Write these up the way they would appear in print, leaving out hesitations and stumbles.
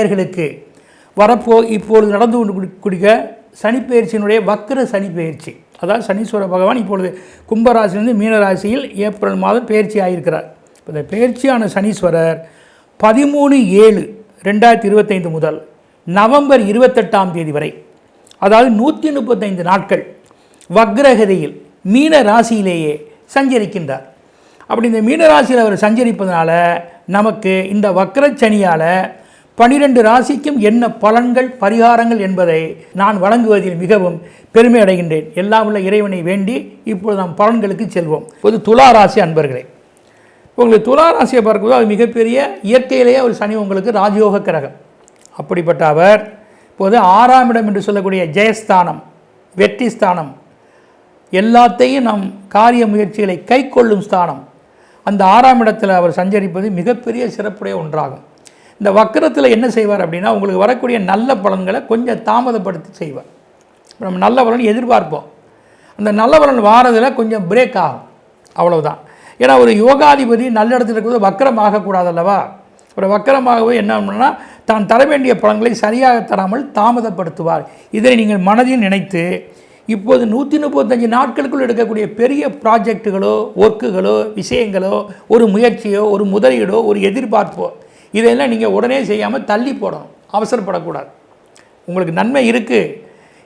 நேயர்களுக்கு இப்பொழுது நடந்து கொண்டு குடிக்க சனிப்பெயர்ச்சியினுடைய வக்ர சனிப்பெயர்ச்சி, அதாவது சனீஸ்வர பகவான் இப்பொழுது கும்பராசிலிருந்து மீனராசியில் ஏப்ரல் மாதம் பயிற்சி ஆகியிருக்கிறார். இந்த பயிற்சியான சனீஸ்வரர் 13/7/2025 முதல் நவம்பர் 28 வரை, அதாவது 135 நாட்கள் வக்ரகதியில் மீன ராசியிலேயே சஞ்சரிக்கின்றார். அப்படி இந்த மீனராசியில் அவர் சஞ்சரிப்பதனால நமக்கு இந்த வக்ரச்சனியால் 12 ராசிக்கும் என்ன பலன்கள் பரிகாரங்கள் என்பதை நான் வழங்குவதில் மிகவும் பெருமை அடைகின்றேன். எல்லாம் உள்ள இறைவனை வேண்டி இப்பொழுது நாம் பலன்களுக்கு செல்வோம். இப்போது துளாராசி அன்பர்களே, உங்களுக்கு துளாராசியை பார்க்கும்போது அது மிகப்பெரிய இயற்கையிலேயே ஒரு சனி உங்களுக்கு ராஜயோக கிரகம். அப்படிப்பட்ட அவர் இப்போது 6ஆம் இடம் என்று சொல்லக்கூடிய ஜெயஸ்தானம், வெற்றி ஸ்தானம், எல்லாத்தையும் நம் காரிய முயற்சிகளை கை கொள்ளும் ஸ்தானம், அந்த 6ஆம் இடத்தில் அவர் சஞ்சரிப்பது மிகப்பெரிய சிறப்புடைய ஒன்றாகும். இந்த வக்கரத்தில் என்ன செய்வார் அப்படின்னா, உங்களுக்கு வரக்கூடிய நல்ல பலன்களை கொஞ்சம் தாமதப்படுத்தி செய்வார். நம்ம நல்ல பலன் எதிர்பார்ப்போம், அந்த நல்ல பலன் வாரதில் கொஞ்சம் பிரேக் ஆகும், அவ்வளவுதான். ஏன்னா ஒரு யோகாதிபதி நல்ல இடத்துல இருக்கிறது வக்கரம் ஆகக்கூடாது அல்லவா? ஒரு வக்கரமாகவே என்ன பண்ணணும்னா தான் தர வேண்டிய பலன்களை சரியாக தராமல் தாமதப்படுத்துவார். இதை நீங்கள் மனதில் நினைத்து இப்போது 135 நாட்களுக்குள் எடுக்கக்கூடிய பெரிய ப்ராஜெக்டுகளோ, ஒர்க்குகளோ, விஷயங்களோ, ஒரு முயற்சியோ, ஒரு முதலீடோ, ஒரு எதிர்பார்ப்போ, இதெல்லாம் நீங்கள் உடனே செய்யாமல் தள்ளி போடணும், அவசரப்படக்கூடாது. உங்களுக்கு நன்மை இருக்குது,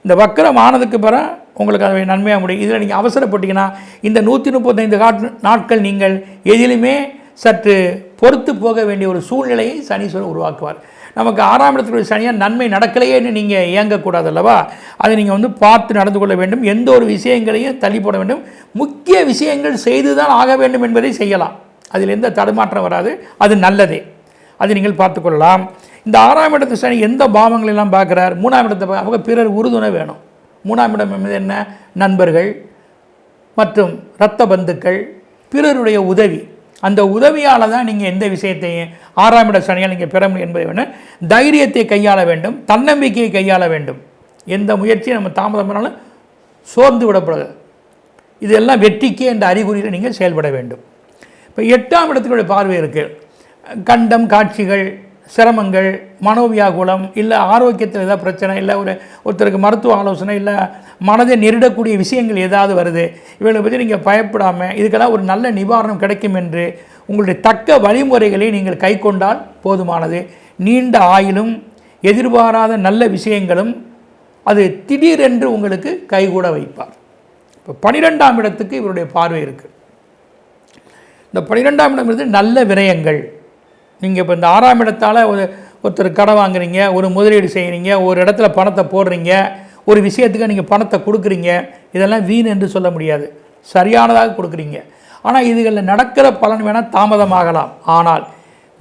இந்த வக்கரம் ஆனதுக்கு பிறகு உங்களுக்கு அதை நன்மையாக முடியும். இதில் நீங்கள் அவசரப்பட்டீங்கன்னா இந்த 135 நாட்கள் நீங்கள் எதிலுமே சற்று பொறுத்து போக வேண்டிய ஒரு சூழ்நிலையை சனீஸ்வரர் உருவாக்குவார். நமக்கு 6ஆம் இடத்துல சனியாக நன்மை நடக்கலையேன்னு நீங்கள் இயங்கக்கூடாது அல்லவா? அதை நீங்கள் பார்த்து நடந்து கொள்ள வேண்டும். எந்த ஒரு விஷயங்களையும் தள்ளி போட வேண்டும். முக்கிய விஷயங்கள் செய்து தான் ஆக வேண்டும் என்பதை செய்யலாம், அதில் எந்த தடுமாற்றம் வராது, அது நல்லதே, அது நீங்கள் பார்த்துக்கொள்ளலாம். இந்த 6ஆம் இடத்து சனி எந்த பாவங்களெல்லாம் பார்க்குறார்? 3ஆம் இடத்தை அவங்க பிறர் உறுதுணை வேணும். 3ஆம் இடம் என்பது என்ன? நண்பர்கள் மற்றும் இரத்த பந்துக்கள், பிறருடைய உதவி. அந்த உதவியால் தான் நீங்கள் எந்த விஷயத்தையும் 6ஆம் இட சனியால் நீங்கள் பெற முடியும் என்பதை வேணும். தைரியத்தை கையாள வேண்டும், தன்னம்பிக்கையை கையாள வேண்டும். எந்த முயற்சியை நம்ம தாமதம் பண்ணாலும் சோர்ந்து விடப்படாது. இதெல்லாம் வெற்றிக்கே என்ற அறிகுறியில் நீங்கள் செயல்பட வேண்டும். இப்போ 8ஆம் இடத்துக்குடைய பார்வை இருக்குது. கண்டம், காட்சிகள், சிரமங்கள், மனோவியாகுலம், இல்லை ஆரோக்கியத்தில் ஏதாவது பிரச்சனை, இல்லை ஒருத்தருக்கு மருத்துவ ஆலோசனை, இல்லை மனதை நெருடக்கூடிய விஷயங்கள் ஏதாவது வருது, இவங்களை பற்றி நீங்கள் பயப்படாமல் இதுக்கெல்லாம் ஒரு நல்ல நிவாரணம் கிடைக்கும் என்று உங்களுடைய தக்க வழிமுறைகளை நீங்கள் கை கொண்டால் போதுமானது. நீண்ட ஆயுளும் எதிர்பாராத நல்ல விஷயங்களும் அது திடீரென்று உங்களுக்கு கைகூட வைப்பார். இப்போ 12ஆம் இடத்துக்கு இவருடைய பார்வை இருக்குது. இந்த 12ஆம் இடம் இருந்து நல்ல விரயங்கள். நீங்கள் இப்போ இந்த 6ஆம் இடத்தால் ஒருத்தர் கடை வாங்குறீங்க, ஒரு முதலீடு செய்கிறீங்க, ஒரு இடத்துல பணத்தை போடுறீங்க, ஒரு விஷயத்துக்கு நீங்கள் பணத்தை கொடுக்குறீங்க, இதெல்லாம் வீண் என்று சொல்ல முடியாது, சரியானதாக கொடுக்குறீங்க. ஆனால் இதுகளில் நடக்கிற பலன் வேணால் தாமதமாகலாம், ஆனால்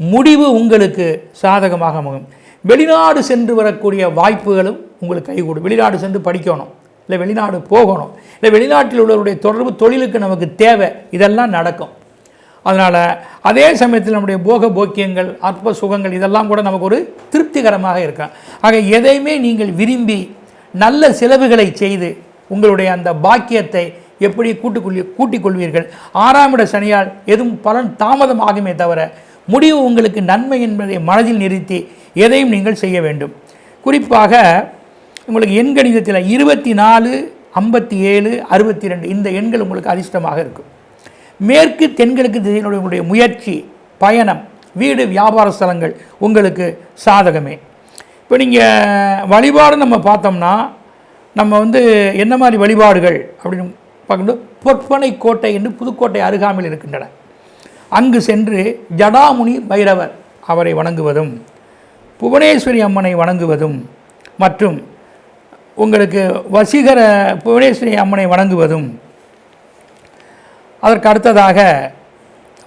முடிவு உங்களுக்கு சாதகமாக அமையும். வெளிநாடு சென்று வரக்கூடிய வாய்ப்புகளும் உங்களுக்கு கைகூடும். வெளிநாடு சென்று படிக்கணும், இல்லை வெளிநாடு போகணும், இல்லை வெளிநாட்டில் உள்ளவருடைய தொடர்பு தொழிலுக்கு நமக்கு தேவை, இதெல்லாம் நடக்கும். அதனால் அதே சமயத்தில் நம்முடைய போக போக்கியங்கள், அற்ப சுகங்கள் இதெல்லாம் கூட நமக்கு ஒரு திருப்திகரமாக இருக்கும். ஆக எதையுமே நீங்கள் விரும்பி நல்ல செலவுகளை செய்து உங்களுடைய அந்த பாக்கியத்தை எப்படி கூட்டிக் கொள்வீர்கள். 6ஆம் இட சனியால் எதுவும் பலன் தாமதமாகுமே தவிர முடிவு உங்களுக்கு நன்மை என்பதை மனதில் நிறுத்தி எதையும் நீங்கள் செய்ய வேண்டும். குறிப்பாக உங்களுக்கு எண் கணிதத்தில் 24, 57, 62 இந்த எண்கள் உங்களுக்கு அதிர்ஷ்டமாக இருக்கும். மேற்கு தென்கிழக்கு திசையில் உங்களுடைய முயற்சி, பயணம், வீடு, வியாபார ஸ்தலங்கள் உங்களுக்கு சாதகமே. இப்போ நீங்கள் வழிபாடு நம்ம பார்த்தோம்னா நம்ம என்ன மாதிரி வழிபாடுகள் அப்படின்னு பார்க்கும்போது பொற்பனை கோட்டை என்று புதுக்கோட்டை அருகாமையில் இருக்கின்றன. அங்கு சென்று ஜடாமுனி பைரவர் அவரை வணங்குவதும், புவனேஸ்வரி அம்மனை வணங்குவதும், மற்றும் உங்களுக்கு வசீகர புவனேஸ்வரி அம்மனை வணங்குவதும், அதற்கு அடுத்ததாக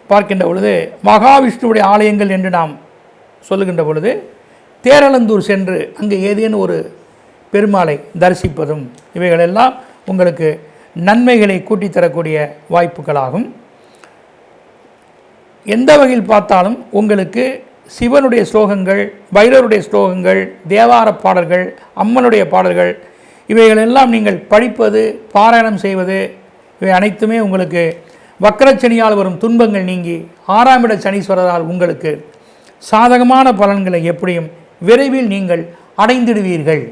பார்க்கின்ற பொழுது மகாவிஷ்ணுவுடைய ஆலயங்கள் என்று நாம் சொல்லுகின்ற பொழுது தேரழந்தூர் சென்று அங்கே ஏதேனும் ஒரு பெருமாளை தரிசிப்பதும், இவைகளெல்லாம் உங்களுக்கு நன்மைகளை கூட்டித்தரக்கூடிய வாய்ப்புகளாகும். எந்த வகையில் பார்த்தாலும் உங்களுக்கு சிவனுடைய ஸ்லோகங்கள், பைரவருடைய ஸ்லோகங்கள், தேவார பாடல்கள், அம்மனுடைய பாடல்கள் இவைகளெல்லாம் நீங்கள் படிப்பது, பாராயணம் செய்வது, இவை அனைத்துமே உங்களுக்கு வக்கரச்சனியால் வரும் துன்பங்கள் நீங்கி 6ஆம் இட சனீஸ்வரரால் உங்களுக்கு சாதகமான பலன்களை எப்படியும் விரைவில் நீங்கள் அடைந்திடுவீர்கள்.